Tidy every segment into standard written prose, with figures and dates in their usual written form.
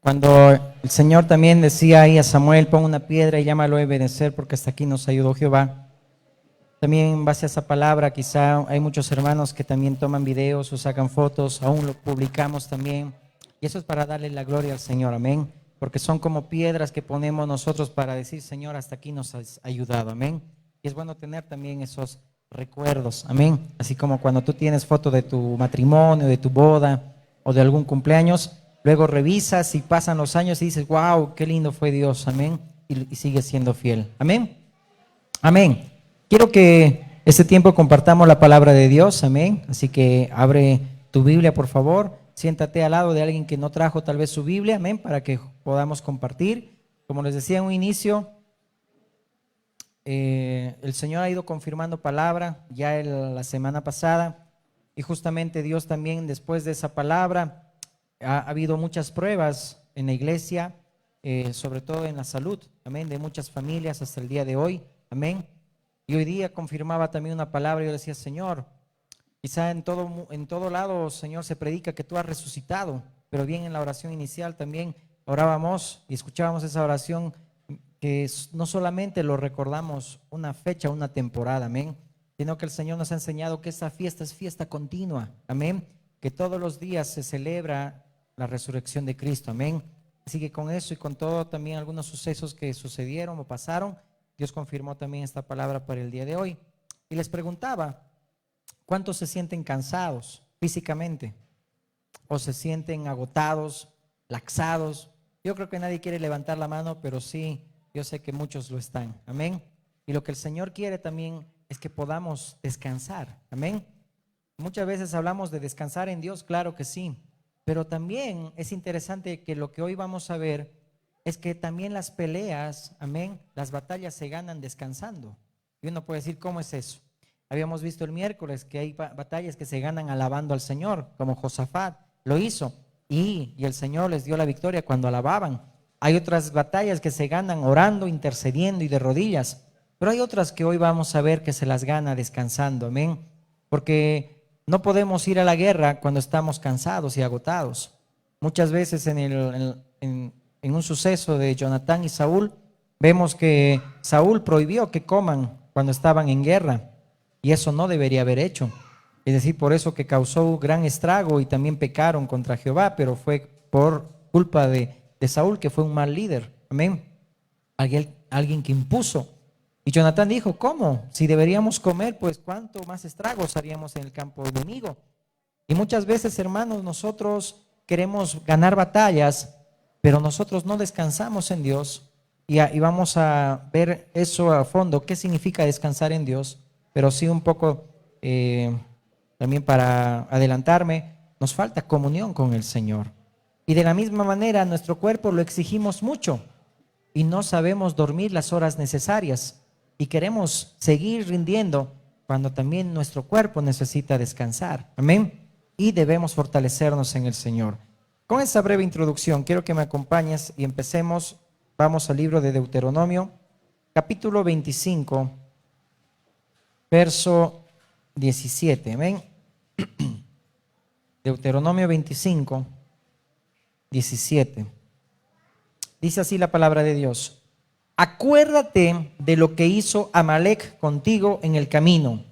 Cuando el Señor también decía ahí a Samuel, pon una piedra y llámalo a obedecer porque hasta aquí nos ayudó Jehová. También en base a esa palabra, quizá hay muchos hermanos que también toman videos o sacan fotos, aún lo publicamos también. Y eso es para darle la gloria al Señor, amén. Porque son como piedras que ponemos nosotros para decir, Señor, hasta aquí nos has ayudado, amén. Y es bueno tener también esos recuerdos, amén. Así como cuando tú tienes foto de tu matrimonio, de tu boda o de algún cumpleaños, luego revisas y pasan los años y dices, wow, qué lindo fue Dios, amén. Y sigue siendo fiel, amén. Amén. Quiero que este tiempo compartamos la palabra de Dios, amén. Así que abre tu Biblia, por favor. Siéntate al lado de alguien que no trajo tal vez su Biblia, amén, para que podamos compartir. Como les decía en un inicio, el Señor ha ido confirmando palabra ya la semana pasada y justamente Dios también después de esa palabra ha habido muchas pruebas en la iglesia, sobre todo en la salud, amén, de muchas familias hasta el día de hoy, amén. Y hoy día confirmaba también una palabra y yo decía, Señor, quizá en todo lado, Señor, se predica que tú has resucitado, pero bien en la oración inicial también orábamos y escuchábamos esa oración que no solamente lo recordamos una fecha, una temporada, amén, sino que el Señor nos ha enseñado que esta fiesta es fiesta continua, amén, que todos los días se celebra la resurrección de Cristo, amén. Así que con eso y con todo también algunos sucesos que sucedieron o pasaron, Dios confirmó también esta palabra para el día de hoy. Y les preguntaba, ¿cuántos se sienten cansados físicamente? ¿O se sienten agotados, laxados? Yo creo que nadie quiere levantar la mano, pero sí, yo sé que muchos lo están. Amén. Y lo que el Señor quiere también es que podamos descansar. Amén. Muchas veces hablamos de descansar en Dios, claro que sí, pero también es interesante que lo que hoy vamos a ver es que también las peleas, amén, las batallas se ganan descansando. Y uno puede decir, ¿cómo es eso? Habíamos visto el miércoles que hay batallas que se ganan alabando al Señor, como Josafat lo hizo, y el Señor les dio la victoria cuando alababan. Hay otras batallas que se ganan orando, intercediendo y de rodillas, pero hay otras que hoy vamos a ver que se las gana descansando, amén, porque no podemos ir a la guerra cuando estamos cansados y agotados. Muchas veces en un suceso de Jonatán y Saúl, vemos que Saúl prohibió que coman cuando estaban en guerra y eso no debería haber hecho. Es decir, por eso que causó gran estrago y también pecaron contra Jehová, pero fue por culpa de Saúl, que fue un mal líder. Amén. Alguien que impuso. Y Jonatán dijo, ¿cómo? Si deberíamos comer, pues cuánto más estragos haríamos en el campo enemigo. Y muchas veces, hermanos, nosotros queremos ganar batallas, pero nosotros no descansamos en Dios. Y vamos a ver eso a fondo, qué significa descansar en Dios, pero sí un poco también para adelantarme, nos falta comunión con el Señor. Y de la misma manera, nuestro cuerpo lo exigimos mucho y no sabemos dormir las horas necesarias y queremos seguir rindiendo cuando también nuestro cuerpo necesita descansar. Amén. Y debemos fortalecernos en el Señor. Con esta breve introducción, quiero que me acompañes y empecemos. Vamos al libro de Deuteronomio, capítulo 25, verso 17. Amén. Deuteronomio 25, 17. Dice así la palabra de Dios. Acuérdate de lo que hizo Amalec contigo en el camino,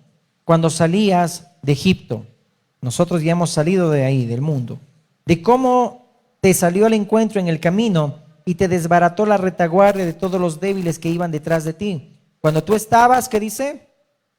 cuando salías de Egipto. Nosotros ya hemos salido de ahí, del mundo. De cómo te salió al encuentro en el camino y te desbarató la retaguardia de todos los débiles que iban detrás de ti. Cuando tú estabas, ¿qué dice?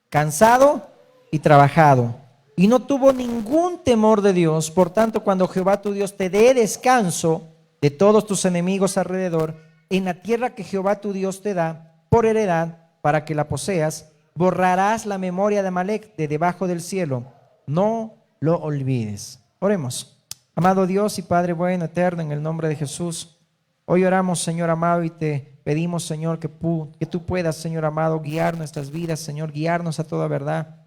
Cansado y trabajado. Y no tuvo ningún temor de Dios. Por tanto, cuando Jehová tu Dios te dé descanso de todos tus enemigos alrededor, en la tierra que Jehová tu Dios te da por heredad para que la poseas, borrarás la memoria de Amalec de debajo del cielo. No lo olvides. Oremos. Amado Dios y Padre bueno, eterno, en el nombre de Jesús, hoy oramos, Señor amado, y te pedimos, Señor, que tú puedas, Señor amado, guiar nuestras vidas, Señor, guiarnos a toda verdad.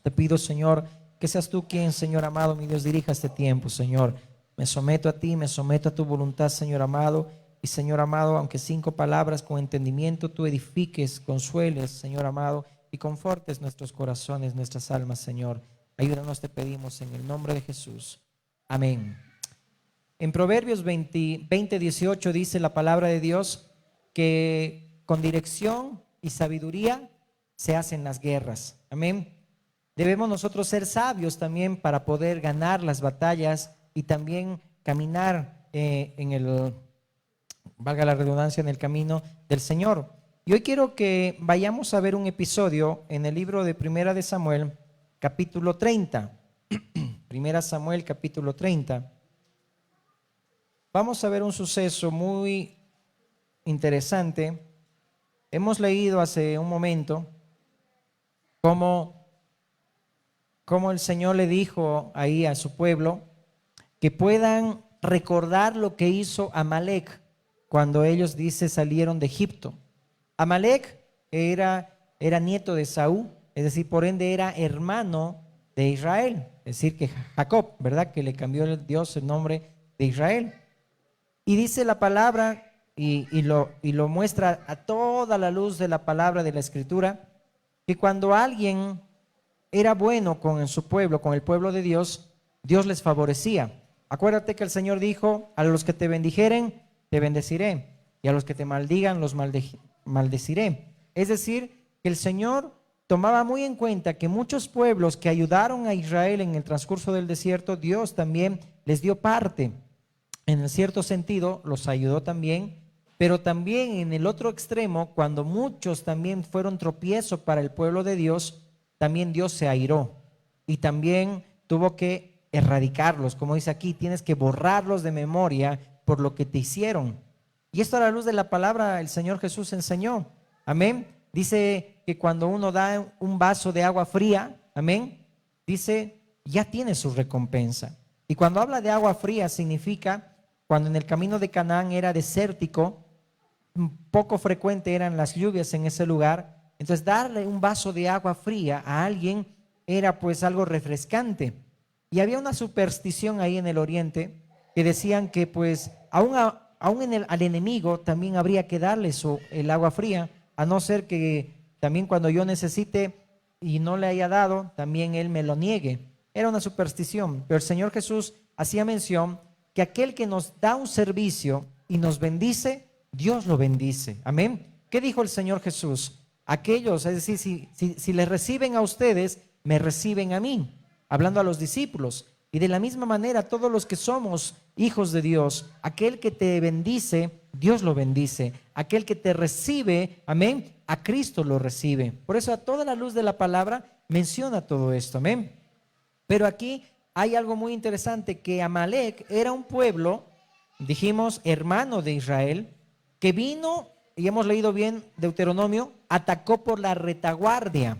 Te pido, Señor, que seas tú quien, Señor amado, mi Dios, dirija este tiempo, Señor. Me someto a ti, me someto a tu voluntad, Señor amado. Y, Señor amado, aunque 5 palabras con entendimiento, tú edifiques, consueles, Señor amado, y confortes nuestros corazones, nuestras almas, Señor. Ayúdanos, te pedimos, en el nombre de Jesús. Amén. En Proverbios 20:18 dice la palabra de Dios que con dirección y sabiduría se hacen las guerras. Amén. Debemos nosotros ser sabios también para poder ganar las batallas y también caminar valga la redundancia, en el camino del Señor. Y hoy quiero que vayamos a ver un episodio en el libro de Primera de Samuel, capítulo 30. Primera Samuel, capítulo 30. Vamos a ver un suceso muy interesante. Hemos leído hace un momento cómo el Señor le dijo ahí a su pueblo que puedan recordar lo que hizo Amalec cuando ellos, dice, salieron de Egipto. Amalec era nieto de Saúl, es decir, por ende era hermano de Israel, es decir, que Jacob, ¿verdad? Que le cambió Dios el nombre de Israel. Y dice la palabra, y lo muestra a toda la luz de la palabra de la Escritura, que cuando alguien era bueno con su pueblo, con el pueblo de Dios, Dios les favorecía. Acuérdate que el Señor dijo: a los que te bendijeren, te bendeciré, y a los que te maldigan, los maldeciré. Es decir, que el Señor tomaba muy en cuenta que muchos pueblos que ayudaron a Israel en el transcurso del desierto, Dios también les dio parte. En cierto sentido, los ayudó también, pero también en el otro extremo, cuando muchos también fueron tropiezo para el pueblo de Dios, también Dios se airó y también tuvo que erradicarlos. Como dice aquí, tienes que borrarlos de memoria por lo que te hicieron. Y esto a la luz de la palabra el Señor Jesús enseñó. Amén. Dice que cuando uno da un vaso de agua fría, amén, dice, ya tiene su recompensa. Y cuando habla de agua fría significa cuando en el camino de Canaán era desértico, poco frecuente eran las lluvias en ese lugar. Entonces darle un vaso de agua fría a alguien era pues algo refrescante. Y había una superstición ahí en el oriente que decían que pues aún al enemigo también habría que darle el agua fría, a no ser que también cuando yo necesite y no le haya dado, también él me lo niegue. Era una superstición, pero el Señor Jesús hacía mención que aquel que nos da un servicio y nos bendice, Dios lo bendice. Amén. ¿Qué dijo el Señor Jesús? Aquellos, es decir, si les reciben a ustedes, me reciben a mí, hablando a los discípulos. Y de la misma manera, todos los que somos hijos de Dios, aquel que te bendice, Dios lo bendice. Aquel que te recibe, amén, a Cristo lo recibe. Por eso a toda la luz de la palabra menciona todo esto, amén. Pero aquí hay algo muy interesante, que Amalec era un pueblo, dijimos, hermano de Israel, que vino, y hemos leído bien Deuteronomio, atacó por la retaguardia.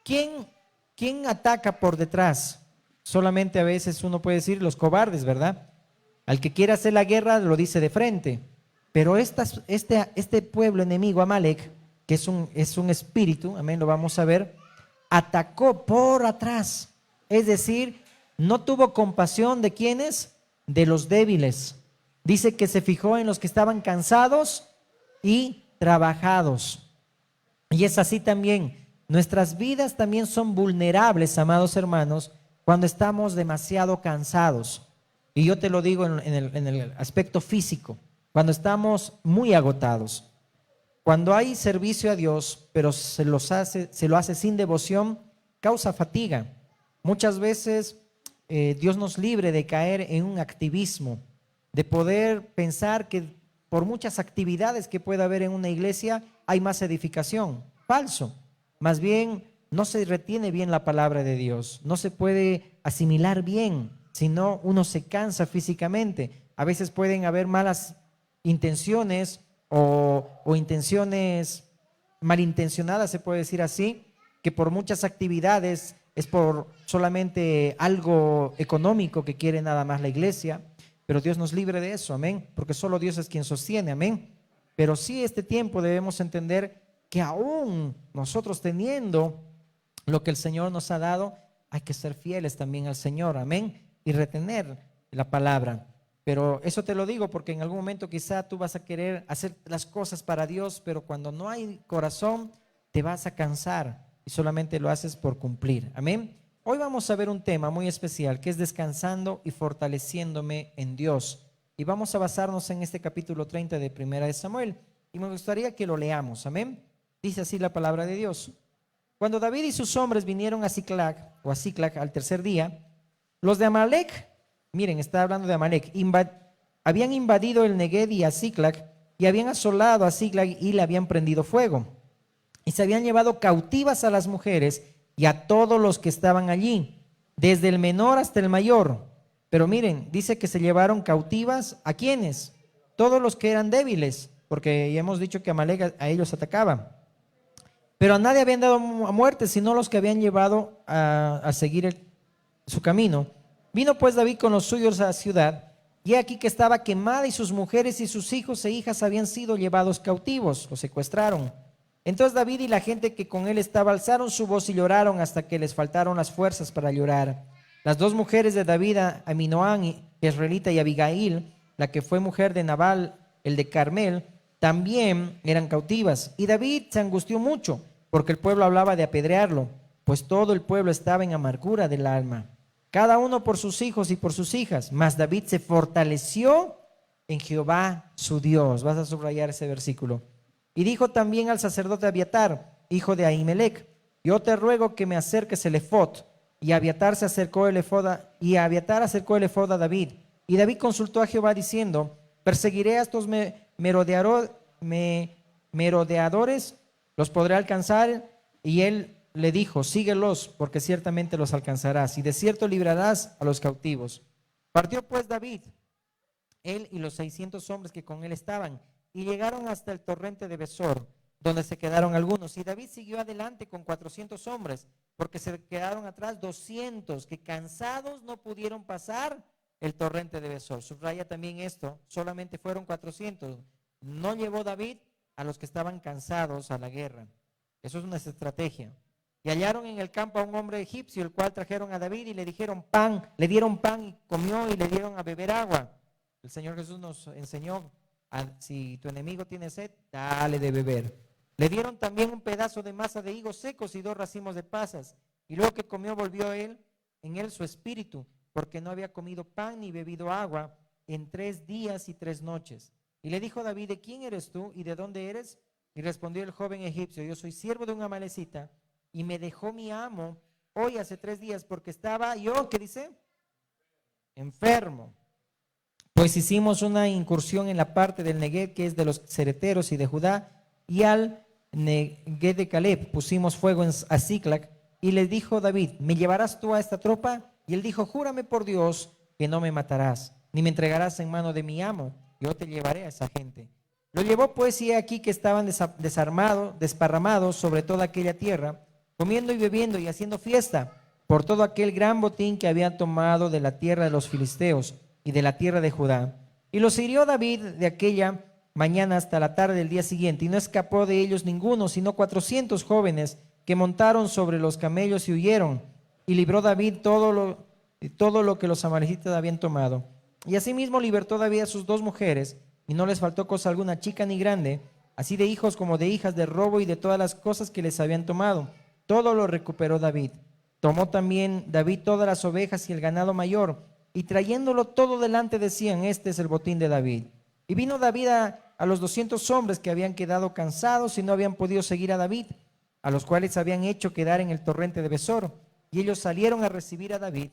¿Quién ataca por detrás? Solamente a veces uno puede decir los cobardes, ¿verdad? Al que quiere hacer la guerra lo dice de frente. Pero este pueblo enemigo, Amalec, que es un espíritu, amén, lo vamos a ver, atacó por atrás. Es decir, no tuvo compasión de quienes, de los débiles. Dice que se fijó en los que estaban cansados y trabajados. Y es así también. Nuestras vidas también son vulnerables, amados hermanos, cuando estamos demasiado cansados. Y yo te lo digo en el aspecto físico, cuando estamos muy agotados. Cuando hay servicio a Dios, pero se lo hace sin devoción, causa fatiga. Muchas veces Dios nos libre de caer en un activismo, de poder pensar que por muchas actividades que pueda haber en una iglesia hay más edificación. Falso. Más bien no se retiene bien la palabra de Dios, no se puede asimilar bien, sino uno se cansa físicamente. A veces pueden haber malas intenciones o intenciones malintencionadas, se puede decir así, que por muchas actividades es por solamente algo económico que quiere nada más la iglesia, pero Dios nos libre de eso, amén, porque solo Dios es quien sostiene, amén. Pero sí, este tiempo debemos entender que aún nosotros teniendo lo que el Señor nos ha dado, hay que ser fieles también al Señor, amén, y retener la palabra. Pero eso te lo digo porque en algún momento quizá tú vas a querer hacer las cosas para Dios, pero cuando no hay corazón te vas a cansar y solamente lo haces por cumplir, amén. Hoy vamos a ver un tema muy especial que es descansando y fortaleciéndome en Dios. Y vamos a basarnos en este capítulo 30 de Primera de Samuel. Y me gustaría que lo leamos, amén. Dice así la palabra de Dios. Cuando David y sus hombres vinieron a Siclag al tercer día, los de Amalec, miren, está hablando de Amalec, habían invadido el Neguev y a Siclag y habían asolado a Siclag y le habían prendido fuego. Y se habían llevado cautivas a las mujeres y a todos los que estaban allí, desde el menor hasta el mayor. Pero miren, dice que se llevaron cautivas ¿a quiénes? Todos los que eran débiles, porque ya hemos dicho que Amalek a ellos atacaba. Pero a nadie habían dado a muerte, sino los que habían llevado a seguir su camino. Vino pues David con los suyos a la ciudad, y aquí que estaba quemada, y sus mujeres y sus hijos e hijas habían sido llevados cautivos, los secuestraron. Entonces David y la gente que con él estaba alzaron su voz y lloraron hasta que les faltaron las fuerzas para llorar. Las dos mujeres de David, Aminoam, israelita, y Abigail, la que fue mujer de Nabal, el de Carmel, también eran cautivas. Y David se angustió mucho, porque el pueblo hablaba de apedrearlo, pues todo el pueblo estaba en amargura del alma, cada uno por sus hijos y por sus hijas. Mas David se fortaleció en Jehová su Dios. Vas a subrayar ese versículo. Y dijo también al sacerdote Abiatar, hijo de Ahimelech: yo te ruego que me acerques el efod. Y Abiatar acercó el efod a David. Y David consultó a Jehová diciendo: perseguiré a estos merodeadores, los podré alcanzar. Y él le dijo: síguelos, porque ciertamente los alcanzarás, y de cierto librarás a los cautivos. Partió pues David, él y los 600 hombres que con él estaban, y llegaron hasta el torrente de Besor, donde se quedaron algunos. Y David siguió adelante con 400 hombres, porque se quedaron atrás 200, que cansados no pudieron pasar el torrente de Besor. Subraya también esto: solamente fueron 400. No llevó David a los que estaban cansados a la guerra. Eso es una estrategia. Y hallaron en el campo a un hombre egipcio, el cual trajeron a David y le dieron pan y comió, y le dieron a beber agua. El Señor Jesús nos enseñó: si tu enemigo tiene sed, dale de beber. Le dieron también un pedazo de masa de higos secos y 2 racimos de pasas. Y luego que comió, volvió en él su espíritu, porque no había comido pan ni bebido agua en 3 días y 3 noches. Y le dijo David: ¿de quién eres tú y de dónde eres? Y respondió el joven egipcio: yo soy siervo de un amalecita, y me dejó mi amo hoy hace 3 días, porque estaba yo, ¿qué dice? Enfermo. Pues hicimos una incursión en la parte del Neguev, que es de los cereteros y de Judá, y al Neguev de Caleb pusimos fuego a Siclag. Y le dijo David: ¿me llevarás tú a esta tropa? Y él dijo: júrame por Dios que no me matarás, ni me entregarás en mano de mi amo. Yo te llevaré a esa gente. Lo llevó pues, y he aquí que estaban desparramados sobre toda aquella tierra, comiendo y bebiendo y haciendo fiesta por todo aquel gran botín que habían tomado de la tierra de los filisteos y de la tierra de Judá. Y los hirió David de aquella mañana hasta la tarde del día siguiente, y no escapó de ellos ninguno, sino 400 jóvenes que montaron sobre los camellos y huyeron. Y libró David todo lo que los amalecitas habían tomado. Y asimismo libertó David a sus 2 mujeres, y no les faltó cosa alguna, chica ni grande, así de hijos como de hijas, de robo y de todas las cosas que les habían tomado. Todo lo recuperó David. Tomó también David todas las ovejas y el ganado mayor, y trayéndolo todo delante decían: este es el botín de David. Y vino David a los 200 hombres que habían quedado cansados y no habían podido seguir a David, a los cuales habían hecho quedar en el torrente de Besor. Y ellos salieron a recibir a David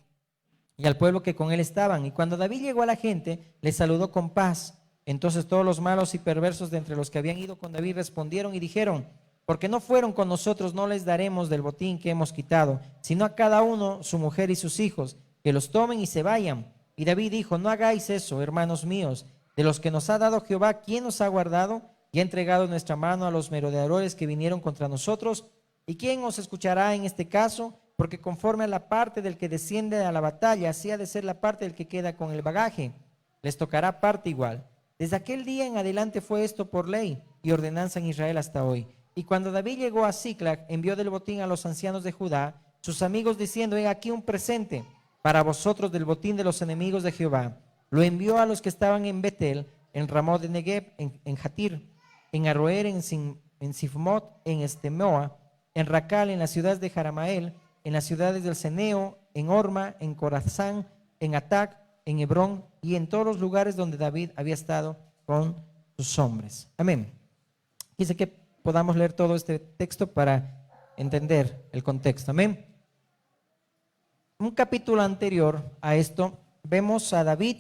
y al pueblo que con él estaban. Y cuando David llegó a la gente, les saludó con paz. Entonces todos los malos y perversos de entre los que habían ido con David respondieron y dijeron: porque no fueron con nosotros, no les daremos del botín que hemos quitado, sino a cada uno su mujer y sus hijos, que los tomen y se vayan. Y David dijo: no hagáis eso, hermanos míos. De los que nos ha dado Jehová, ¿quién nos ha guardado y ha entregado nuestra mano a los merodeadores que vinieron contra nosotros? ¿Y quién os escuchará en este caso? Porque conforme a la parte del que desciende a la batalla, así ha de ser la parte del que queda con el bagaje. Les tocará parte igual. Desde aquel día en adelante fue esto por ley y ordenanza en Israel hasta hoy. Y cuando David llegó a Siclag, envió del botín a los ancianos de Judá, sus amigos, diciendo: he aquí un presente para vosotros del botín de los enemigos de Jehová. Lo envió a los que estaban en Betel, en Ramot de Negev, en Jatir, en Aroer, en Sifmot, en Estemoa, en Racal, en las ciudades de Jaramael, en las ciudades del Ceneo, en Orma, en Corazán, en Atac, en Hebrón y en todos los lugares donde David había estado con sus hombres. Amén. Quise que podamos leer todo este texto para entender el contexto. Amén. Un capítulo anterior a esto, vemos a David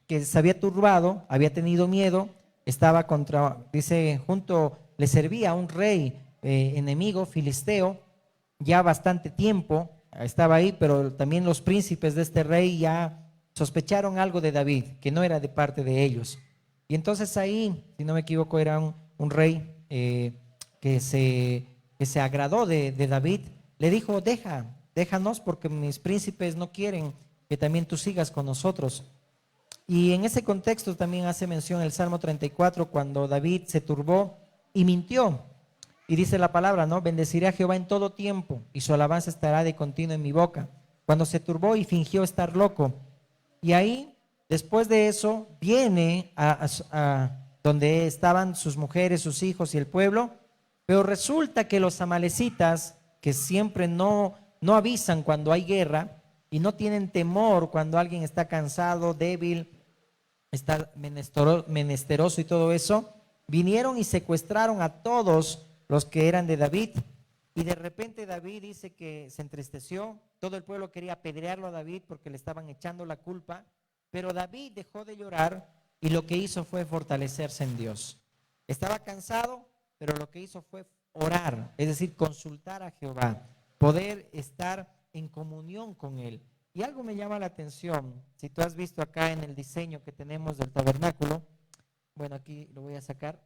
que se había turbado, había tenido miedo, estaba contra, dice, le servía a un rey enemigo, filisteo, ya bastante tiempo, estaba ahí, pero también los príncipes de este rey ya sospecharon algo de David, que no era de parte de ellos. Y entonces ahí, si no me equivoco, era un rey que se agradó de David, le dijo, déjanos porque mis príncipes no quieren que también tú sigas con nosotros. Y en ese contexto también hace mención el Salmo 34, cuando David se turbó y mintió. Y dice la palabra, ¿no? Bendeciré a Jehová en todo tiempo y su alabanza estará de continuo en mi boca. Cuando se turbó y fingió estar loco. Y ahí, después de eso, viene a donde estaban sus mujeres, sus hijos y el pueblo. Pero resulta que los amalecitas, que siempre no avisan cuando hay guerra y no tienen temor cuando alguien está cansado, débil, está menesteroso y todo eso, vinieron y secuestraron a todos los que eran de David. Y de repente David dice que se entristeció, todo el pueblo quería apedrearlo a David porque le estaban echando la culpa, pero David dejó de llorar y lo que hizo fue fortalecerse en Dios. Estaba cansado, pero lo que hizo fue orar, es decir, consultar a Jehová, poder estar en comunión con Él. Y algo me llama la atención, si tú has visto acá en el diseño que tenemos del tabernáculo, bueno, aquí lo voy a sacar.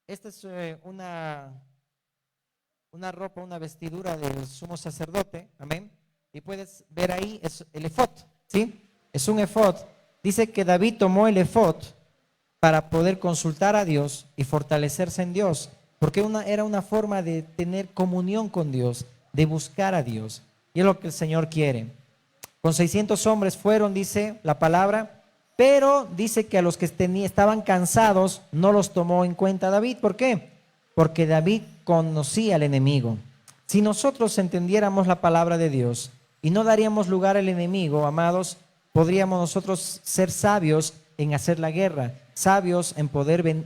Esta es una ropa, una vestidura del sumo sacerdote, amén. Y puedes ver ahí, es el efod, ¿sí? Es un efod. Dice que David tomó el efod para poder consultar a Dios y fortalecerse en Dios, porque era una forma de tener comunión con Dios, de buscar a Dios. Y es lo que el Señor quiere. Con 600 hombres fueron, dice la palabra, pero dice que a los que estaban cansados no los tomó en cuenta David. ¿Por qué? Porque David conocía al enemigo. Si nosotros entendiéramos la palabra de Dios y no daríamos lugar al enemigo, amados, podríamos nosotros ser sabios en hacer la guerra, sabios en poder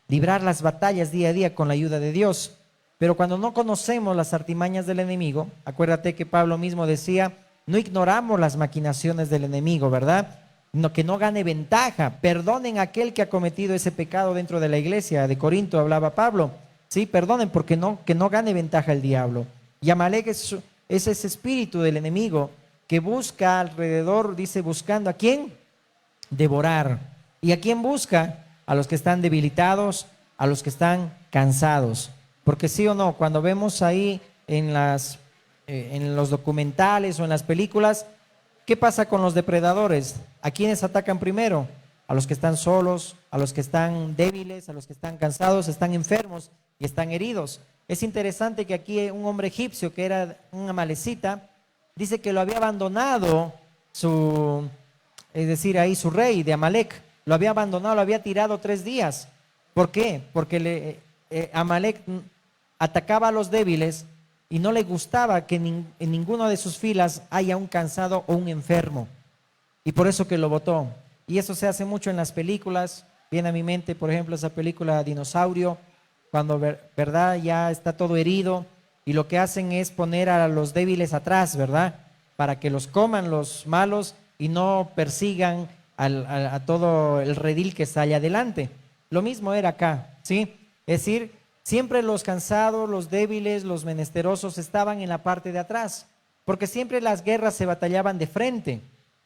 librar las batallas día a día con la ayuda de Dios. Pero cuando no conocemos las artimañas del enemigo, acuérdate que Pablo mismo decía, no ignoramos las maquinaciones del enemigo, ¿verdad? Que no gane ventaja. Perdonen a aquel que ha cometido ese pecado dentro de la iglesia de Corinto, hablaba Pablo. Sí, perdonen porque que no gane ventaja el diablo. Y Amalek es ese espíritu del enemigo que busca alrededor, dice, buscando ¿a quién? Devorar. ¿Y a quién busca? A los que están debilitados, a los que están cansados. Porque sí o no, cuando vemos ahí en los documentales o en las películas, ¿qué pasa con los depredadores? ¿A quiénes atacan primero? A los que están solos, a los que están débiles, a los que están cansados, están enfermos y están heridos. Es interesante que aquí un hombre egipcio que era un amalecita, dice que lo había abandonado es decir, ahí su rey de Amalek, lo había abandonado, lo había tirado 3 días. ¿Por qué? Porque Amalek atacaba a los débiles y no le gustaba que en ninguno de sus filas haya un cansado o un enfermo. Y por eso que lo botó. Y eso se hace mucho en las películas. Viene a mi mente, por ejemplo, esa película Dinosaurio, cuando, ¿verdad? Ya está todo herido y lo que hacen es poner a los débiles atrás, ¿verdad? Para que los coman los malos y no persigan a todo el redil que está allá adelante. Lo mismo era acá, ¿sí? Es decir, siempre los cansados, los débiles, los menesterosos estaban en la parte de atrás, porque siempre las guerras se batallaban de frente.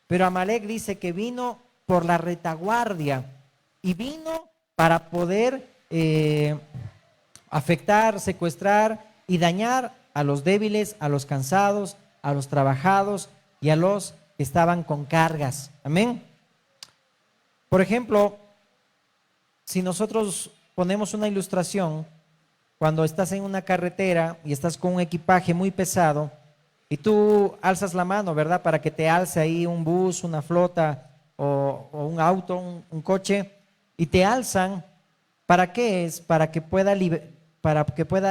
Pero Amalek dice que vino por la retaguardia y vino para poder afectar, secuestrar y dañar a los débiles, a los cansados, a los trabajados y a los que estaban con cargas. Amén. Por ejemplo, si nosotros ponemos una ilustración, cuando estás en una carretera y estás con un equipaje muy pesado y tú alzas la mano, ¿verdad? Para que te alce ahí un bus, una flota o un auto, un coche, y te alzan, ¿para qué es? Para que pueda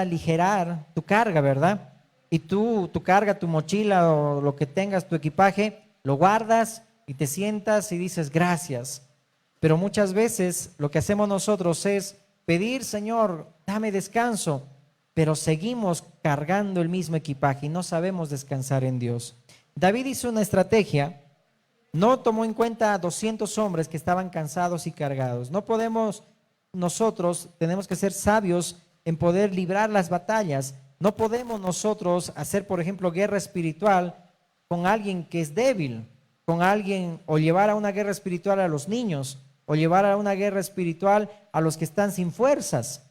aligerar tu carga, ¿verdad? y tú, tu carga, tu mochila o lo que tengas, tu equipaje, lo guardas y te sientas y dices gracias. Pero muchas veces lo que hacemos nosotros es pedir, Señor, dame descanso, pero seguimos cargando el mismo equipaje y no sabemos descansar en Dios. David hizo una estrategia, no tomó en cuenta a 200 hombres que estaban cansados y cargados. No podemos, nosotros tenemos que ser sabios en poder librar las batallas. No podemos nosotros hacer, por ejemplo, guerra espiritual con alguien que es débil, con alguien, o llevar a una guerra espiritual a los niños, o llevar a una guerra espiritual a los que están sin fuerzas.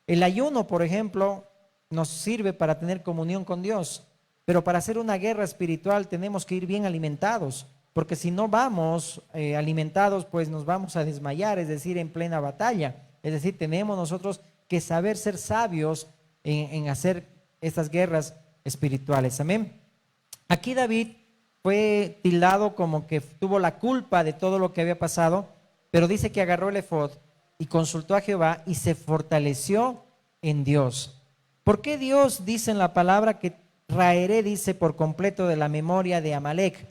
El ayuno, por ejemplo, nos sirve para tener comunión con Dios, pero para hacer una guerra espiritual tenemos que ir bien alimentados, porque si no vamos alimentados, pues nos vamos a desmayar, es decir, en plena batalla. Es decir, tenemos nosotros que saber ser sabios en hacer estas guerras espirituales. Amén. Aquí David fue tildado como que tuvo la culpa de todo lo que había pasado, pero dice que agarró el efod y consultó a Jehová y se fortaleció en Dios. ¿Por qué Dios dice en la palabra que raeré, dice, por completo de la memoria de Amalek?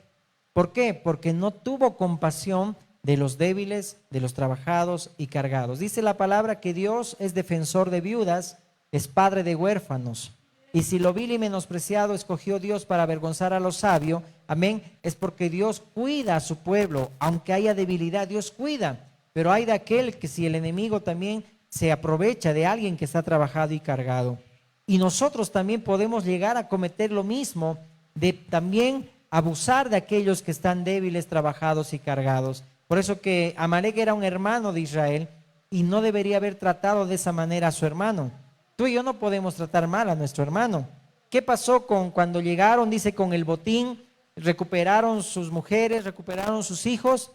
¿Por qué? Porque no tuvo compasión de los débiles, de los trabajados y cargados. Dice la palabra que Dios es defensor de viudas, es padre de huérfanos. Y si lo vil y menospreciado escogió Dios para avergonzar a los sabios, amén, es porque Dios cuida a su pueblo. Aunque haya debilidad, Dios cuida. Pero hay de aquel que si el enemigo también se aprovecha de alguien que está trabajado y cargado. Y nosotros también podemos llegar a cometer lo mismo, de también abusar de aquellos que están débiles, trabajados y cargados. Por eso que Amalek era un hermano de Israel y no debería haber tratado de esa manera a su hermano. Tú y yo no podemos tratar mal a nuestro hermano. ¿Qué pasó cuando llegaron, dice, con el botín? Recuperaron sus mujeres, recuperaron sus hijos,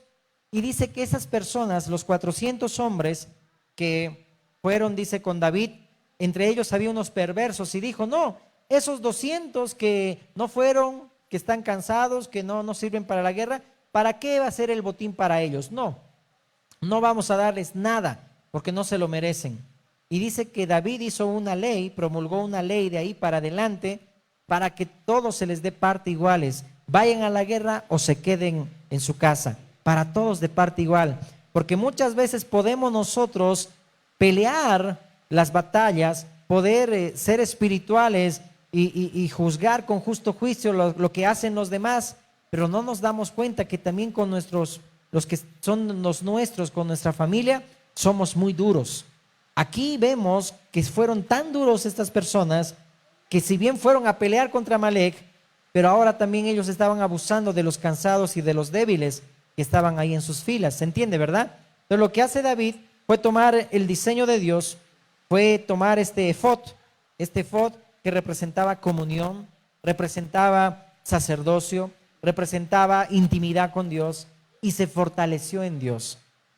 y dice que esas personas, los 400 hombres que fueron, dice, con David, entre ellos había unos perversos, y dijo, no, esos 200 que no fueron, que están cansados, que no sirven para la guerra, ¿para qué va a ser el botín para ellos? No vamos a darles nada, porque no se lo merecen. Y dice que David hizo una ley, promulgó una ley de ahí para adelante, para que todos se les dé parte iguales, vayan a la guerra o se queden en su casa, para todos de parte igual, porque muchas veces podemos nosotros pelear las batallas, poder ser espirituales y juzgar con justo juicio lo que hacen los demás, pero no nos damos cuenta que también con los que son los nuestros, con nuestra familia, somos muy duros. Aquí vemos que fueron tan duros estas personas que si bien fueron a pelear contra Amalek, pero ahora también ellos estaban abusando de los cansados y de los débiles que estaban ahí en sus filas. ¿Se entiende, verdad? Entonces lo que hace David fue tomar el diseño de Dios, fue tomar este efod que representaba comunión, representaba sacerdocio, representaba intimidad con Dios, y se fortaleció en Dios.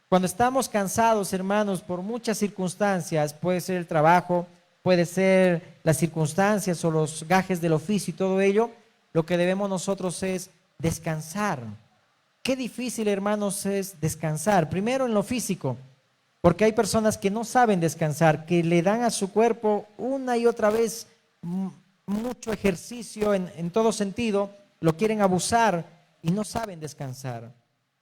Cuando estamos cansados, hermanos, por muchas circunstancias, puede ser el trabajo, puede ser las circunstancias o los gajes del oficio y todo ello, lo que debemos nosotros es descansar. Qué difícil, hermanos, es descansar. Primero en lo físico, porque hay personas que no saben descansar, que le dan a su cuerpo una y otra vez mucho ejercicio en todo sentido, lo quieren abusar y no saben descansar.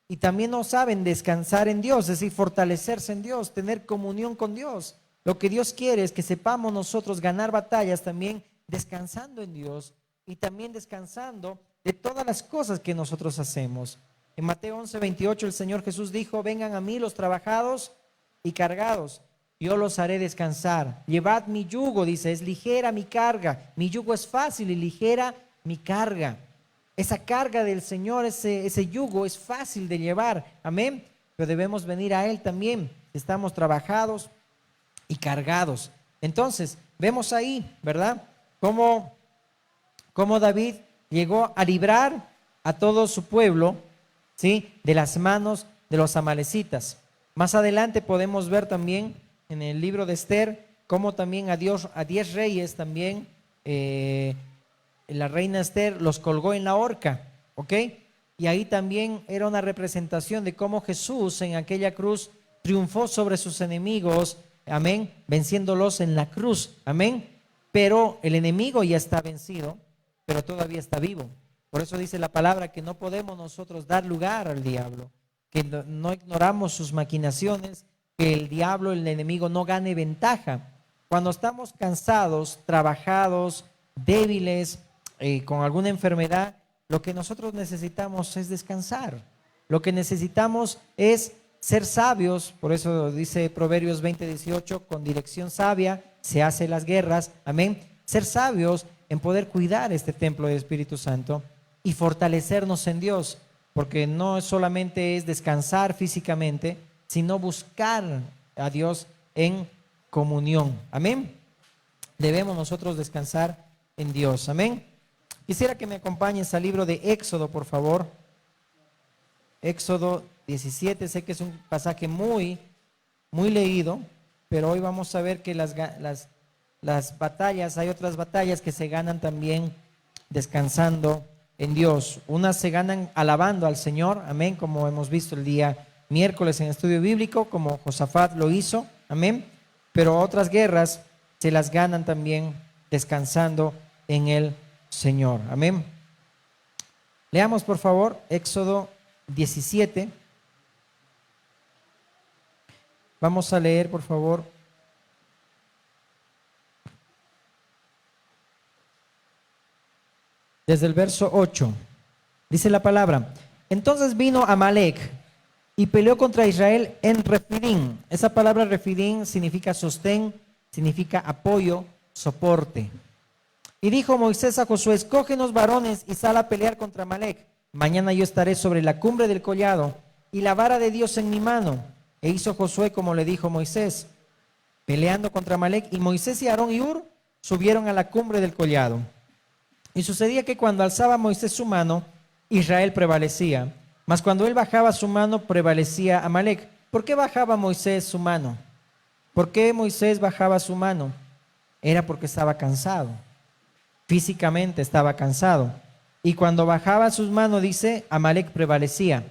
Y también no saben descansar en Dios, es decir, fortalecerse en Dios, tener comunión con Dios. Lo que Dios quiere es que sepamos nosotros ganar batallas también descansando en Dios y también descansando de todas las cosas que nosotros hacemos. En Mateo 11:28 el Señor Jesús dijo, vengan a mí los trabajados y cargados, yo los haré descansar. Llevad mi yugo, dice, es ligera mi carga, mi yugo es fácil y ligera mi carga. Esa carga del Señor, ese yugo es fácil de llevar, amén, pero debemos venir a Él también, estamos trabajados y cargados. Entonces, vemos ahí, ¿verdad? Cómo David llegó a librar a todo su pueblo, ¿sí?, de las manos de los amalecitas. Más adelante podemos ver también en el libro de Esther, cómo también a 10 reyes también, la reina Esther los colgó en la horca, ¿ok? Y ahí también era una representación de cómo Jesús en aquella cruz triunfó sobre sus enemigos, amén, venciéndolos en la cruz, amén. pero el enemigo ya está vencido, pero todavía está vivo. Por eso dice la palabra que no podemos nosotros dar lugar al diablo, que no ignoramos sus maquinaciones, que el diablo, el enemigo no gane ventaja. Cuando estamos cansados, trabajados, débiles, con alguna enfermedad, lo que nosotros necesitamos es descansar. Lo que necesitamos es ser sabios. Por eso dice Proverbios 20:18, con dirección sabia se hacen las guerras. Amén. Ser sabios en poder cuidar este templo del Espíritu Santo y fortalecernos en Dios, porque no solamente es descansar físicamente, sino buscar a Dios en comunión. Amén. Debemos nosotros descansar en Dios. Amén. Quisiera que me acompañes al libro de Éxodo, por favor. Éxodo 17, sé que es un pasaje muy leído, pero hoy vamos a ver que las batallas, hay otras batallas que se ganan también descansando en Dios. Unas se ganan alabando al Señor, amén, como hemos visto el día miércoles en estudio bíblico, como Josafat lo hizo, amén. Pero otras guerras se las ganan también descansando en el Señor, amén. Leamos por favor Éxodo 17. Vamos a leer por favor desde el verso 8. Dice la palabra: entonces vino Amalec y peleó contra Israel en Refidim. Esa palabra Refidim significa sostén, significa apoyo, soporte. Y dijo Moisés a Josué: escógenos varones y sal a pelear contra Amalec. Mañana yo estaré sobre la cumbre del collado y la vara de Dios en mi mano. E hizo Josué como le dijo Moisés, peleando contra Amalec. Y Moisés y Aarón y Hur subieron a la cumbre del collado. Y sucedía que cuando alzaba Moisés su mano, Israel prevalecía. Mas cuando él bajaba su mano, prevalecía Amalec. ¿Por qué bajaba Moisés su mano? ¿Por qué Moisés bajaba su mano? Era porque estaba cansado. Físicamente estaba cansado. Y cuando bajaba sus manos, dice, Amalec prevalecía.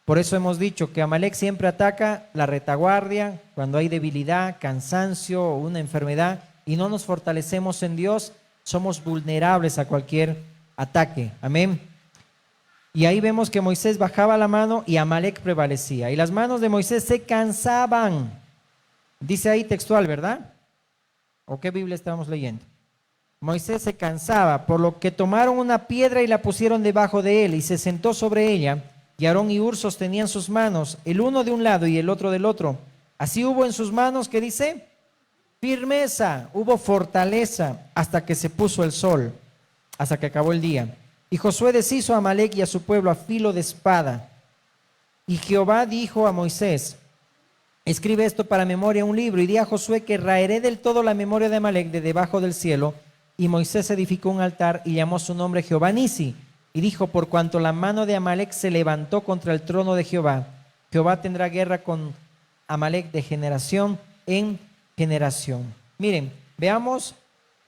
Por eso hemos dicho que Amalec siempre ataca la retaguardia, cuando hay debilidad, cansancio o una enfermedad, y no nos fortalecemos en Dios, somos vulnerables a cualquier ataque. Amén. Y ahí vemos que Moisés bajaba la mano y Amalec prevalecía. Y las manos de Moisés se cansaban. Dice ahí textual, ¿verdad? ¿O qué Biblia estamos leyendo? Moisés se cansaba, por lo que tomaron una piedra y la pusieron debajo de él y se sentó sobre ella. Y Aarón y Hur sostenían sus manos, el uno de un lado y el otro del otro. Así hubo en sus manos, ¿qué dice? Firmeza, hubo fortaleza hasta que se puso el sol, hasta que acabó el día. Y Josué deshizo a Amalec y a su pueblo a filo de espada. Y Jehová dijo a Moisés: escribe esto para memoria en un libro, y di a Josué que raeré del todo la memoria de Amalec de debajo del cielo. Y Moisés edificó un altar y llamó su nombre Jehová Nisi. Y dijo: por cuanto la mano de Amalec se levantó contra el trono de Jehová, Jehová tendrá guerra con Amalec de generación en generación. Miren, veamos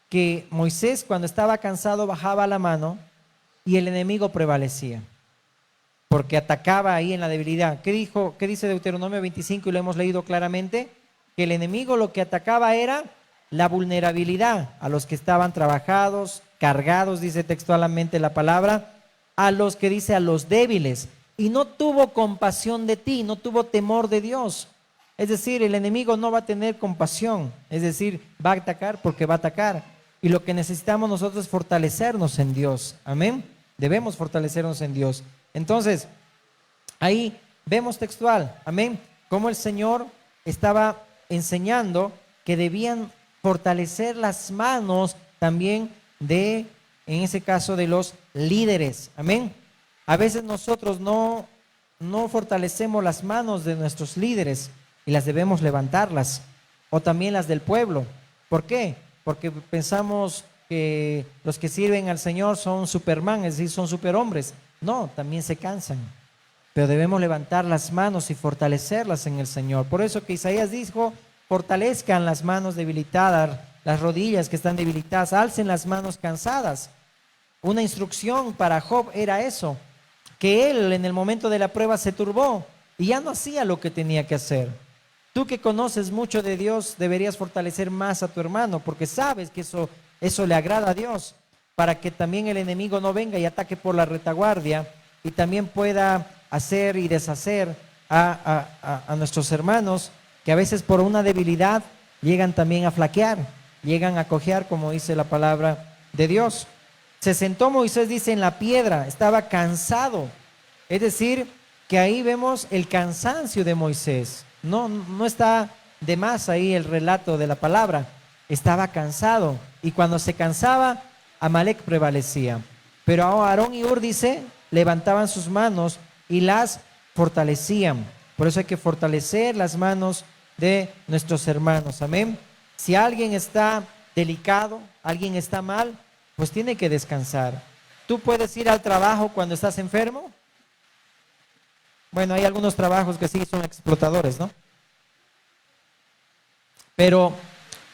que Moisés, cuando estaba cansado, bajaba la mano y el enemigo prevalecía, porque atacaba ahí en la debilidad. ¿Qué dijo? ¿Qué dice Deuteronomio 25? Y lo hemos leído claramente, que el enemigo lo que atacaba era la vulnerabilidad a los que estaban trabajados, cargados, dice textualmente la palabra, a los que dice a los débiles, y no tuvo compasión de ti, no tuvo temor de Dios. Es decir, el enemigo no va a tener compasión, es decir, va a atacar porque va a atacar. Y lo que necesitamos nosotros es fortalecernos en Dios. Amén. Debemos fortalecernos en Dios. Entonces, ahí vemos textual, amén, cómo el Señor estaba enseñando que debían fortalecer las manos también de, en ese caso, de los líderes. Amén. A veces nosotros no fortalecemos las manos de nuestros líderes y las debemos levantarlas, o también las del pueblo. ¿Por qué? Porque pensamos que los que sirven al Señor son Superman, es decir, son superhombres. No, también se cansan, pero debemos levantar las manos y fortalecerlas en el Señor. Por eso que Isaías dijo: fortalezcan las manos debilitadas, las rodillas que están debilitadas, alcen las manos cansadas. Una instrucción para Job era eso, que él en el momento de la prueba se turbó y ya no hacía lo que tenía que hacer. Tú que conoces mucho de Dios deberías fortalecer más a tu hermano, porque sabes que eso Eso le agrada a Dios, para que también el enemigo no venga y ataque por la retaguardia y también pueda hacer y deshacer a nuestros hermanos que a veces por una debilidad llegan también a flaquear, llegan a cojear, como dice la palabra de Dios. Se sentó Moisés, dice, en la piedra, estaba cansado. Es decir, que ahí vemos el cansancio de Moisés. No está de más ahí el relato de la palabra. Estaba cansado y cuando se cansaba, Amalec prevalecía. Pero Aarón y Hur, dice, levantaban sus manos y las fortalecían. Por eso hay que fortalecer las manos de nuestros hermanos. Amén. Si alguien está delicado, alguien está mal, pues tiene que descansar. ¿Tú puedes ir al trabajo cuando estás enfermo? Bueno, hay algunos trabajos que sí son explotadores, ¿no? Pero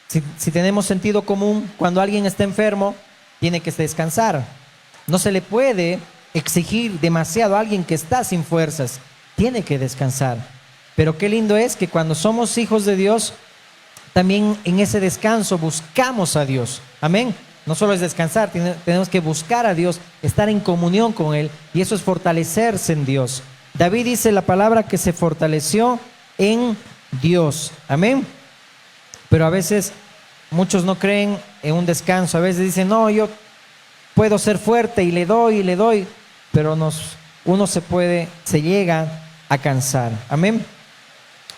si tenemos sentido común, cuando alguien está enfermo, tiene que descansar. No se le puede exigir demasiado a alguien que está sin fuerzas. Tiene que descansar. Pero qué lindo es que cuando somos hijos de Dios, también en ese descanso buscamos a Dios. Amén. No solo es descansar, tenemos que buscar a Dios, estar en comunión con Él, y eso es fortalecerse en Dios. David dice la palabra que se fortaleció en Dios. Amén. Pero a veces muchos no creen en un descanso. A veces dicen, no, yo puedo ser fuerte y le doy, pero uno se llega a cansar. Amén.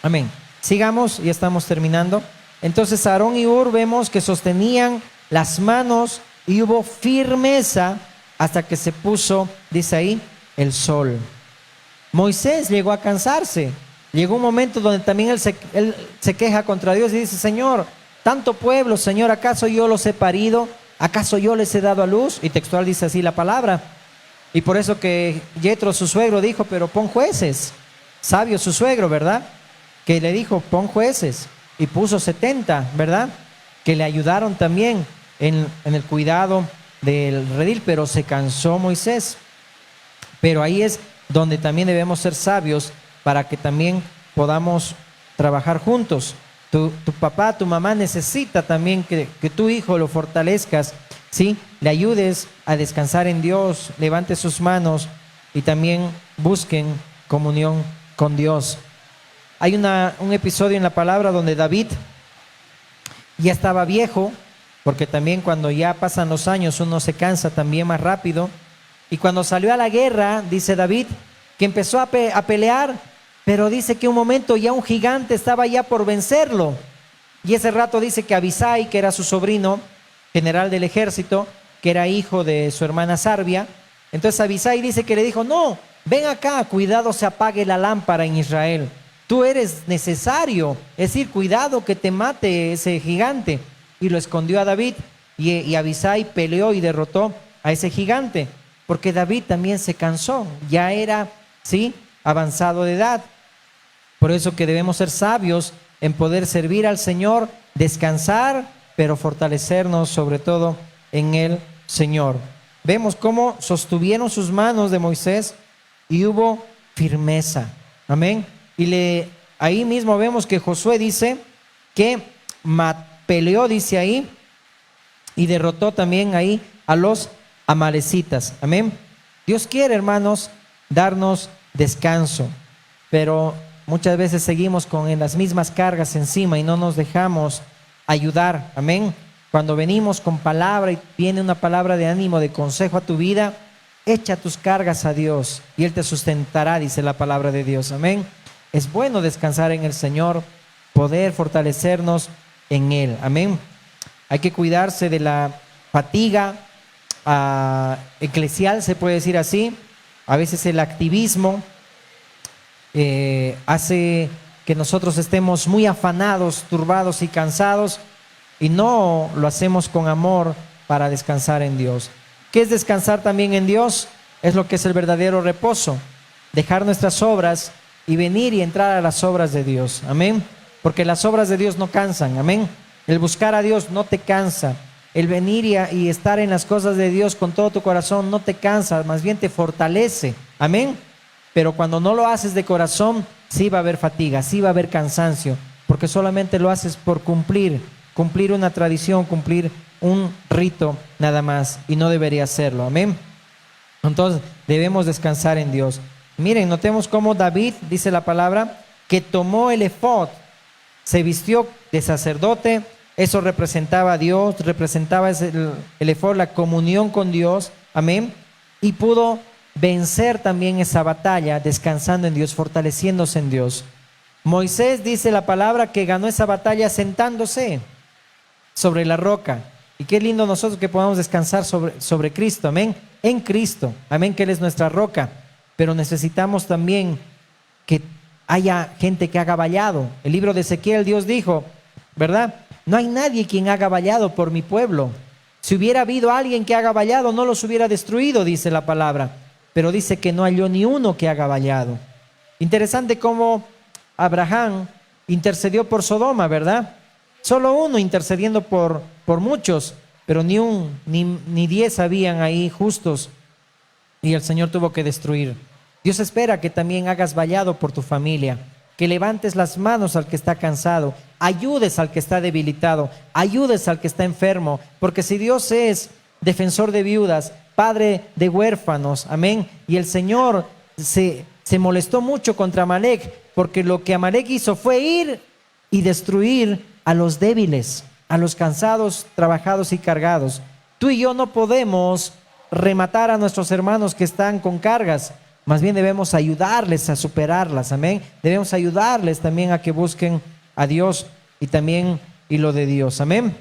Amén. Sigamos, ya estamos terminando. Entonces Aarón y Hur vemos que sostenían las manos y hubo firmeza hasta que se puso, dice ahí, el sol. Moisés llegó a cansarse. Llegó un momento donde también él se queja contra Dios y dice, Señor, tanto pueblo, Señor, ¿acaso yo los he parido? ¿Acaso yo les he dado a luz? Y textual dice así la palabra. Y por eso que Yetro, su suegro, dijo, pero pon jueces. Sabio su suegro, ¿verdad? Que le dijo, pon jueces. Y puso 70, ¿verdad? Que le ayudaron también en el cuidado del redil, pero se cansó Moisés. Pero ahí es donde también debemos ser sabios para que también podamos trabajar juntos. Tu papá, tu mamá necesita también que tu hijo lo fortalezcas, ¿sí? Le ayudes a descansar en Dios, levante sus manos y también busquen comunión con Dios. Hay un episodio en la palabra donde David ya estaba viejo, porque también cuando ya pasan los años uno se cansa también más rápido. Y cuando salió a la guerra, dice David, que empezó a pelear, pero dice que un momento ya un gigante estaba ya por vencerlo. Y ese rato dice que Abisai, que era su sobrino, general del ejército, que era hijo de su hermana Sarbia, entonces Abisai dice que le dijo, no, ven acá, cuidado se apague la lámpara en Israel. Tú eres necesario, es decir, cuidado que te mate ese gigante. Y lo escondió a David y Abisai peleó y derrotó a ese gigante. Porque David también se cansó, ya era, ¿sí?, avanzado de edad. Por eso que debemos ser sabios en poder servir al Señor, descansar, pero fortalecernos sobre todo en el Señor. Vemos cómo sostuvieron sus manos de Moisés y hubo firmeza. Amén. Y ahí mismo vemos que Josué dice que peleó, dice ahí, y derrotó también ahí a los amalecitas. Amén. Dios quiere, hermanos, darnos descanso, pero muchas veces seguimos con las mismas cargas encima y no nos dejamos ayudar. Amén. Cuando venimos con palabra y viene una palabra de ánimo, de consejo a tu vida, echa tus cargas a Dios y Él te sustentará, dice la palabra de Dios. Amén. Es bueno descansar en el Señor, poder fortalecernos en Él. Amén. Hay que cuidarse de la fatiga eclesial, se puede decir así. A veces el activismo hace que nosotros estemos muy afanados, turbados y cansados, y no lo hacemos con amor para descansar en Dios. ¿Qué es descansar también en Dios? Es lo que es el verdadero reposo, dejar nuestras obras y venir y entrar a las obras de Dios. Amén. Porque las obras de Dios no cansan. Amén. El buscar a Dios no te cansa. El venir y estar en las cosas de Dios con todo tu corazón no te cansa, más bien te fortalece. Amén. Pero cuando no lo haces de corazón, sí va a haber fatiga, sí va a haber cansancio, porque solamente lo haces por cumplir cumplir una tradición, cumplir un rito nada más, y no debería hacerlo. Amén. Entonces debemos descansar en Dios. Miren, notemos cómo David, dice la palabra, que tomó el efod, se vistió de sacerdote. Eso representaba a Dios, representaba el efod, la comunión con Dios. Amén. Y pudo vencer también esa batalla descansando en Dios, fortaleciéndose en Dios. Moisés, dice la palabra, que ganó esa batalla sentándose sobre la roca. Y qué lindo nosotros que podamos descansar sobre Cristo, amén, en Cristo, amén, que Él es nuestra roca. Pero necesitamos también que haya gente que haga vallado. El libro de Ezequiel, Dios dijo, ¿verdad? No hay nadie quien haga vallado por mi pueblo. Si hubiera habido alguien que haga vallado, no los hubiera destruido, dice la palabra. Pero dice que no halló ni uno que haga vallado. Interesante cómo Abraham intercedió por Sodoma, ¿verdad? Solo uno intercediendo por muchos, pero ni 10 habían ahí justos, y el Señor tuvo que destruir. Dios espera que también hagas vallado por tu familia, que levantes las manos al que está cansado, ayudes al que está debilitado, ayudes al que está enfermo, porque si Dios es defensor de viudas, padre de huérfanos, amén, y el Señor se molestó mucho contra Amalek, porque lo que Amalek hizo fue ir y destruir a los débiles, a los cansados, trabajados y cargados. Tú y yo no podemos rematar a nuestros hermanos que están con cargas, más bien debemos ayudarles a superarlas, amén. Debemos ayudarles también a que busquen a Dios y también y lo de Dios, amén.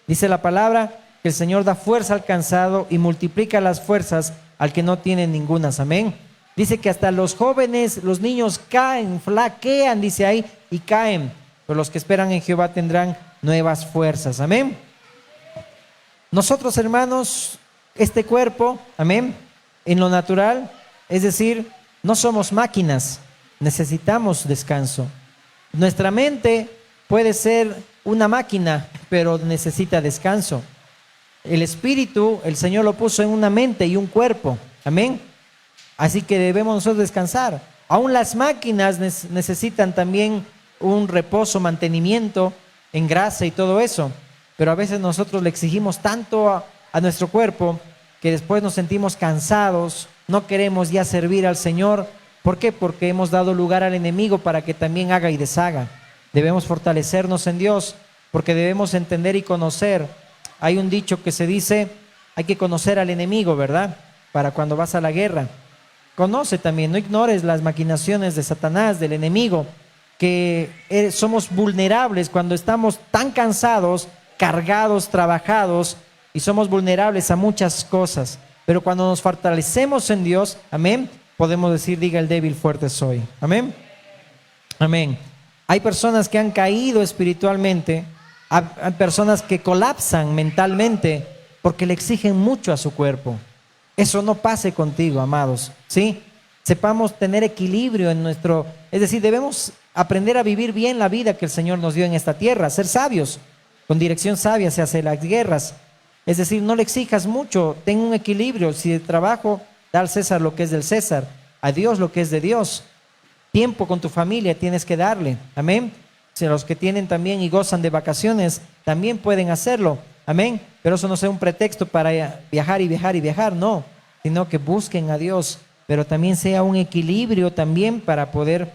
Dice la palabra que el Señor da fuerza al cansado y multiplica las fuerzas al que no tiene ningunas, amén. Dice que hasta los jóvenes, los niños caen, flaquean, dice ahí, y caen. Pero los que esperan en Jehová tendrán nuevas fuerzas, amén. Nosotros, hermanos, este cuerpo, amén, en lo natural, es decir, no somos máquinas, necesitamos descanso. Nuestra mente puede ser una máquina, pero necesita descanso. El espíritu, el Señor lo puso en una mente y un cuerpo, amén. Así que debemos nosotros descansar. Aún las máquinas necesitan también un reposo, mantenimiento en grasa y todo eso. Pero a veces nosotros le exigimos tanto a nuestro cuerpo que después nos sentimos cansados, no queremos ya servir al Señor. ¿Por qué? Porque hemos dado lugar al enemigo para que también haga y deshaga. Debemos fortalecernos en Dios, porque debemos entender y conocer. Hay un dicho que se dice, hay que conocer al enemigo, ¿verdad? Para cuando vas a la guerra. Conoce también, no ignores las maquinaciones de Satanás, del enemigo, que somos vulnerables cuando estamos tan cansados, cargados, trabajados, y somos vulnerables a muchas cosas. Pero cuando nos fortalecemos en Dios, amén, podemos decir, diga el débil, fuerte soy. Amén. Amén. Hay personas que han caído espiritualmente, hay personas que colapsan mentalmente porque le exigen mucho a su cuerpo. Eso no pase contigo, amados, ¿sí? Sepamos tener equilibrio en nuestro... Es decir, debemos aprender a vivir bien la vida que el Señor nos dio en esta tierra, ser sabios. Con dirección sabia se hacen las guerras. Es decir, no le exijas mucho, ten un equilibrio. Si de trabajo, da al César lo que es del César, a Dios lo que es de Dios. Tiempo con tu familia tienes que darle, amén. Si los que tienen también y gozan de vacaciones, también pueden hacerlo, amén. Pero eso no sea un pretexto para viajar y viajar y viajar, no. Sino que busquen a Dios, pero también sea un equilibrio también para poder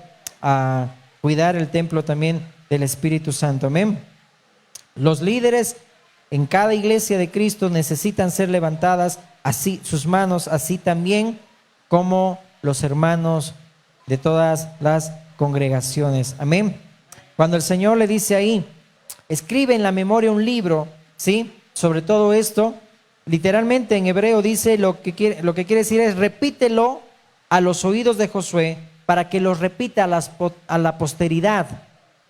cuidar el templo también del Espíritu Santo, amén. Los líderes en cada iglesia de Cristo necesitan ser levantadas así sus manos, así también como los hermanos de todas las congregaciones. Amén. Cuando el Señor le dice ahí, escribe en la memoria un libro, ¿sí? Sobre todo esto, literalmente en hebreo dice lo que quiere decir es repítelo a los oídos de Josué para que los repita a la posteridad.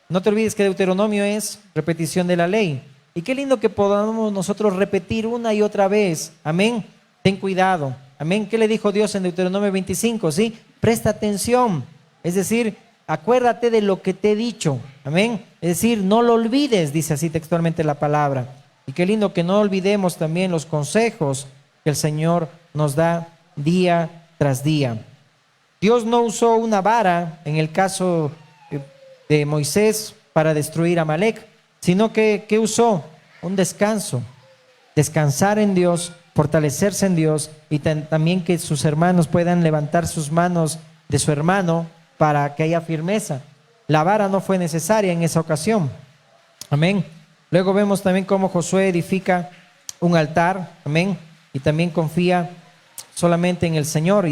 No te olvides que Deuteronomio es repetición de la ley. Y qué lindo que podamos nosotros repetir una y otra vez. Amén. Ten cuidado. Amén. ¿Qué le dijo Dios en Deuteronomio 25? ¿Sí? Presta atención. Es decir, acuérdate de lo que te he dicho. Amén. Es decir, no lo olvides, dice así textualmente la palabra. Y qué lindo que no olvidemos también los consejos que el Señor nos da día tras día. Dios no usó una vara en el caso de Moisés para destruir a Amalek, sino que ¿qué usó? Un descanso. Descansar en Dios, fortalecerse en Dios y también que sus hermanos puedan levantar sus manos de su hermano para que haya firmeza. La vara no fue necesaria en esa ocasión. Amén. Luego vemos también cómo Josué edifica un altar. Amén. Y también confía solamente en el Señor.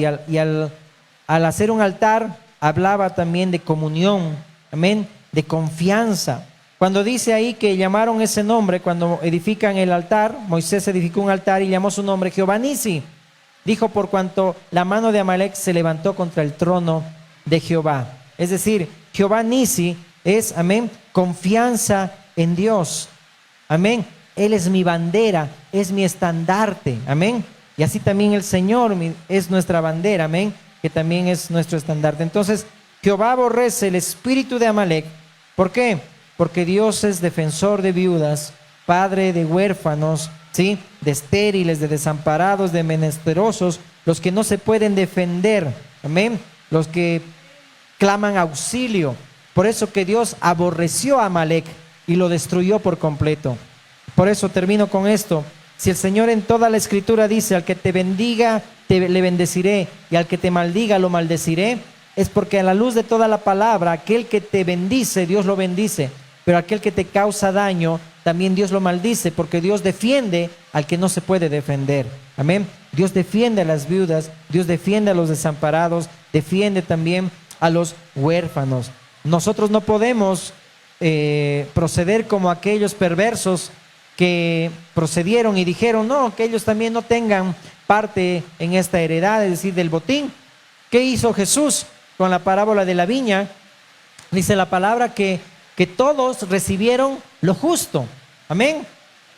Al hacer un altar, hablaba también de comunión. Amén. De confianza. Cuando dice ahí que llamaron ese nombre, cuando edifican el altar, Moisés edificó un altar y llamó su nombre Jehová Nisi. Dijo, por cuanto la mano de Amalek se levantó contra el trono de Jehová. Es decir, Jehová Nisi es, amén, confianza en Dios. Amén. Él es mi bandera, es mi estandarte. Amén. Y así también el Señor es nuestra bandera. Amén. Que también es nuestro estandarte. Entonces, Jehová aborrece el espíritu de Amalek. ¿Por qué? Porque Dios es defensor de viudas, padre de huérfanos, ¿sí? De estériles, de desamparados, de menesterosos, los que no se pueden defender. Amén. Los que claman auxilio. Por eso que Dios aborreció a Amalek y lo destruyó por completo. Por eso termino con esto. Si el Señor en toda la Escritura dice, al que te bendiga, le bendeciré, y al que te maldiga, lo maldeciré, es porque a la luz de toda la palabra, aquel que te bendice, Dios lo bendice, pero aquel que te causa daño, también Dios lo maldice, porque Dios defiende al que no se puede defender. Amén. Dios defiende a las viudas, Dios defiende a los desamparados, defiende también a los huérfanos. Nosotros no podemos proceder como aquellos perversos que procedieron y dijeron, no, que ellos también no tengan parte en esta heredad, es decir, del botín. ¿Qué hizo Jesús con la parábola de la viña? Dice la palabra que todos recibieron lo justo. Amén.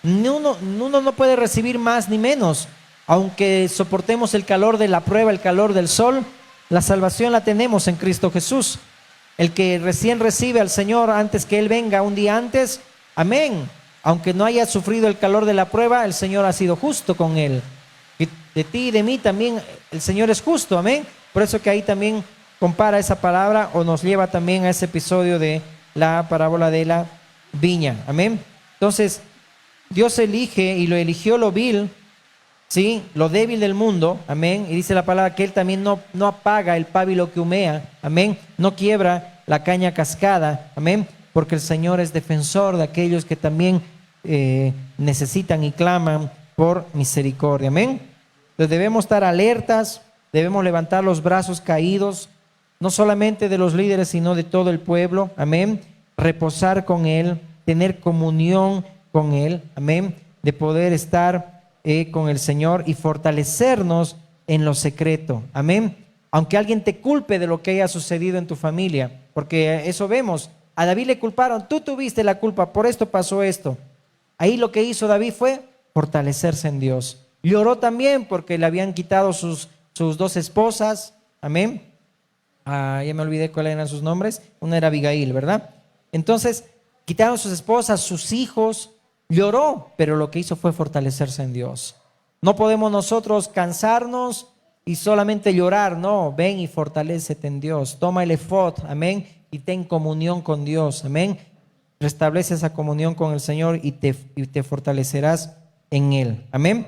Uno no puede recibir más ni menos. Aunque soportemos el calor de la prueba, el calor del sol, la salvación la tenemos en Cristo Jesús. El que recién recibe al Señor antes que Él venga un día antes, amén. Aunque no haya sufrido el calor de la prueba, el Señor ha sido justo con él. Y de ti y de mí también el Señor es justo, amén. Por eso que ahí también compara esa palabra o nos lleva también a ese episodio de la parábola de la viña, amén. Entonces, Dios elige y lo eligió lo vil, ¿sí? Lo débil del mundo, amén. Y dice la palabra que Él también no apaga el pábilo que humea, amén. No quiebra la caña cascada, amén. Porque el Señor es defensor de aquellos que también necesitan y claman por misericordia, amén. Entonces debemos estar alertas, debemos levantar los brazos caídos, no solamente de los líderes, sino de todo el pueblo, amén. Reposar con Él, tener comunión con Él, amén. De poder estar con el Señor y fortalecernos en lo secreto, amén. Aunque alguien te culpe de lo que haya sucedido en tu familia, porque eso vemos. A David le culparon, tú tuviste la culpa, por esto pasó esto. Ahí lo que hizo David fue fortalecerse en Dios. Lloró también porque le habían quitado sus dos esposas, amén. Ya me olvidé cuáles eran sus nombres. Una era Abigail, ¿verdad? Entonces, quitaron sus esposas, sus hijos. Lloró, pero lo que hizo fue fortalecerse en Dios. No podemos nosotros cansarnos y solamente llorar, no. Ven y fortalécete en Dios. Toma el efod, amén, y ten comunión con Dios, amén. Restablece esa comunión con el Señor y te fortalecerás en Él, amén.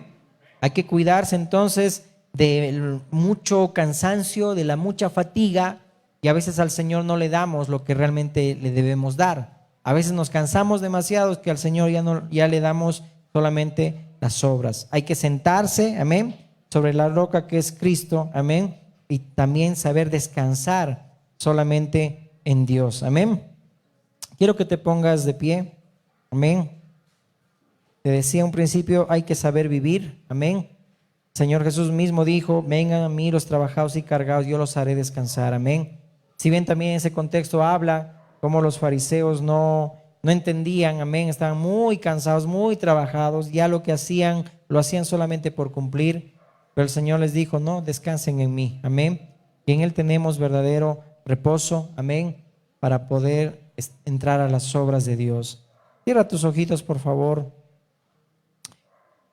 Hay que cuidarse entonces del mucho cansancio, de la mucha fatiga, y a veces al Señor no le damos lo que realmente le debemos dar. A veces nos cansamos demasiado que al Señor ya le damos solamente las obras. Hay que sentarse, amén, sobre la roca que es Cristo, amén, y también saber descansar solamente en Dios, amén. Quiero que te pongas de pie, amén. Te decía un principio, hay que saber vivir, amén. Señor Jesús mismo dijo, vengan a mí los trabajados y cargados, yo los haré descansar, amén. Si bien también en ese contexto habla como los fariseos no entendían, amén, estaban muy cansados, muy trabajados, ya lo que hacían, lo hacían solamente por cumplir, pero el Señor les dijo, no, descansen en mí, amén. Y en Él tenemos verdadero reposo, amén, para poder entrar a las obras de Dios. Cierra tus ojitos, por favor.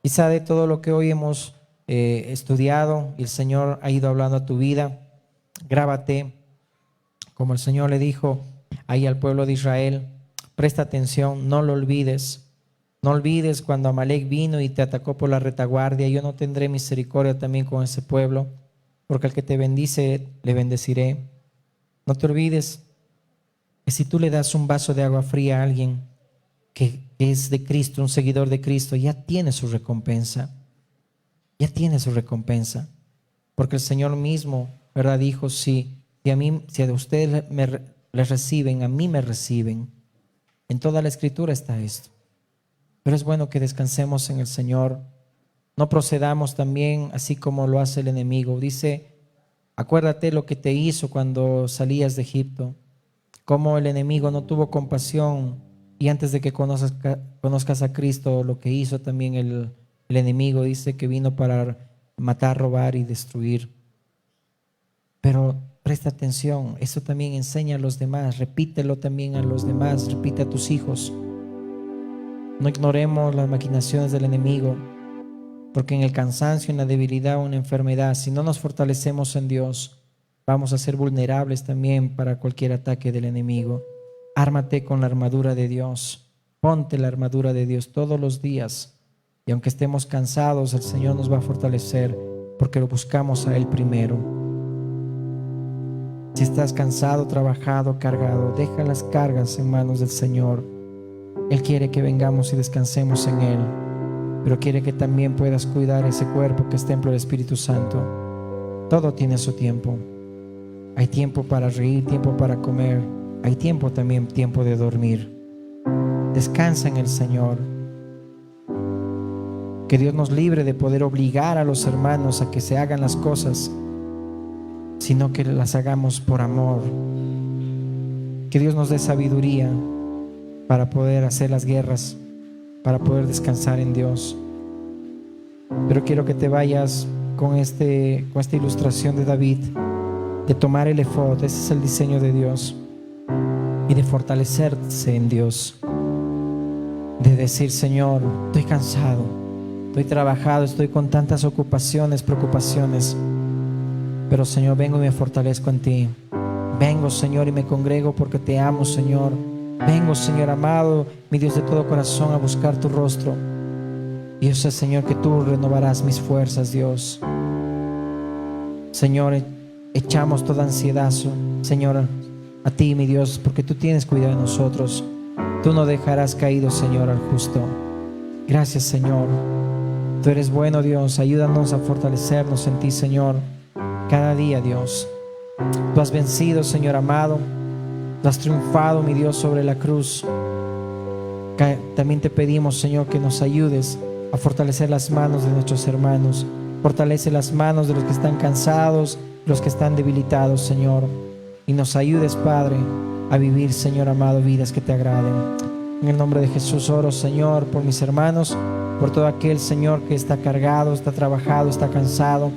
Quizá de todo lo que hoy hemos estudiado y el Señor ha ido hablando a tu vida, grábate, como el Señor le dijo ahí al pueblo de Israel, Presta atención, no lo olvides. No olvides cuando Amalek vino y te atacó por la retaguardia. Yo no tendré misericordia también con ese pueblo, porque al que te bendice, le bendeciré. No te olvides que si tú le das un vaso de agua fría a alguien que es de Cristo, un seguidor de Cristo, ya tiene su recompensa. Ya tiene su recompensa. Porque el Señor mismo, ¿verdad? Dijo, si a ustedes les reciben, a mí me reciben. En toda la Escritura está esto. Pero es bueno que descansemos en el Señor. No procedamos también así como lo hace el enemigo. Dice, acuérdate lo que te hizo cuando salías de Egipto, cómo el enemigo no tuvo compasión, y antes de que conozcas a Cristo, lo que hizo también el enemigo, dice que vino para matar, robar y destruir. Pero presta atención, eso también enseña a los demás, repítelo también a los demás, repite a tus hijos. No ignoremos las maquinaciones del enemigo, porque en el cansancio, en la debilidad o en la enfermedad, si no nos fortalecemos en Dios, vamos a ser vulnerables también para cualquier ataque del enemigo. Ármate con la armadura de Dios, ponte la armadura de Dios todos los días, y aunque estemos cansados, el Señor nos va a fortalecer, porque lo buscamos a Él primero. Si estás cansado, trabajado, cargado, deja las cargas en manos del Señor. Él quiere que vengamos y descansemos en Él, pero quiere que también puedas cuidar ese cuerpo que es templo del Espíritu Santo. Todo tiene su tiempo. Hay tiempo para reír, tiempo para comer. Hay tiempo también, tiempo de dormir. Descansa en el Señor. Que Dios nos libre de poder obligar a los hermanos a que se hagan las cosas, sino que las hagamos por amor. Que Dios nos dé sabiduría para poder hacer las guerras, para poder descansar en Dios. Pero quiero que te vayas con esta ilustración de David, de tomar el efod, ese es el diseño de Dios, y de fortalecerse en Dios, de decir, Señor, estoy cansado, estoy trabajado, estoy con tantas ocupaciones, preocupaciones, pero Señor, vengo y me fortalezco en ti. Vengo, Señor, y me congrego porque te amo, Señor. Vengo, Señor amado, mi Dios, de todo corazón a buscar tu rostro. Y yo sé, Señor, que tú renovarás mis fuerzas, Dios. Señor, echamos toda ansiedad, Señor, a ti, mi Dios, porque tú tienes cuidado de nosotros. Tú no dejarás caído, Señor, al justo. Gracias, Señor. Tú eres bueno, Dios. Ayúdanos a fortalecernos en ti, Señor, cada día, Dios. Tú has vencido, Señor amado. Tú has triunfado, mi Dios, sobre la cruz. También te pedimos, Señor, que nos ayudes a fortalecer las manos de nuestros hermanos. Fortalece las manos de los que están cansados, los que están debilitados, Señor. Y nos ayudes, Padre, a vivir, Señor amado, vidas que te agraden. En el nombre de Jesús oro, Señor, por mis hermanos, por todo aquel, Señor, que está cargado, está trabajado, está cansado,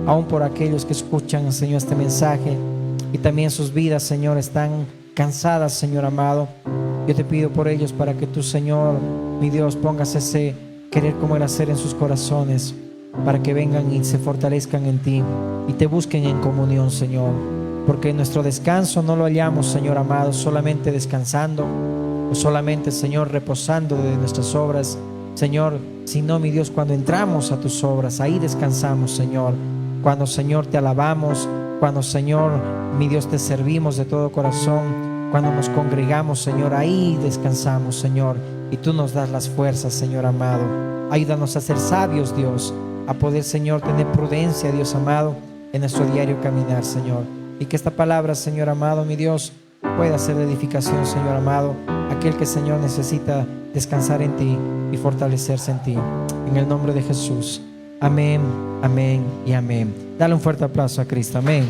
aún por aquellos que escuchan, Señor, este mensaje, y también sus vidas, Señor, están cansadas, Señor amado. Yo te pido por ellos para que tú, Señor, mi Dios, pongas ese querer como el hacer en sus corazones, para que vengan y se fortalezcan en ti y te busquen en comunión, Señor, porque nuestro descanso no lo hallamos, Señor amado, solamente descansando o solamente, Señor, reposando de nuestras obras, Señor, sino, mi Dios, cuando entramos a tus obras, ahí descansamos, Señor. Cuando, Señor, te alabamos, cuando, Señor, mi Dios, te servimos de todo corazón, cuando nos congregamos, Señor, ahí descansamos, Señor, y tú nos das las fuerzas, Señor amado. Ayúdanos a ser sabios, Dios, a poder, Señor, tener prudencia, Dios amado, en nuestro diario caminar, Señor. Y que esta palabra, Señor amado, mi Dios, pueda ser de edificación, Señor amado, aquel que, Señor, necesita descansar en ti y fortalecerse en ti. En el nombre de Jesús. Amén, amén y amén. Dale un fuerte aplauso a Cristo. Amén.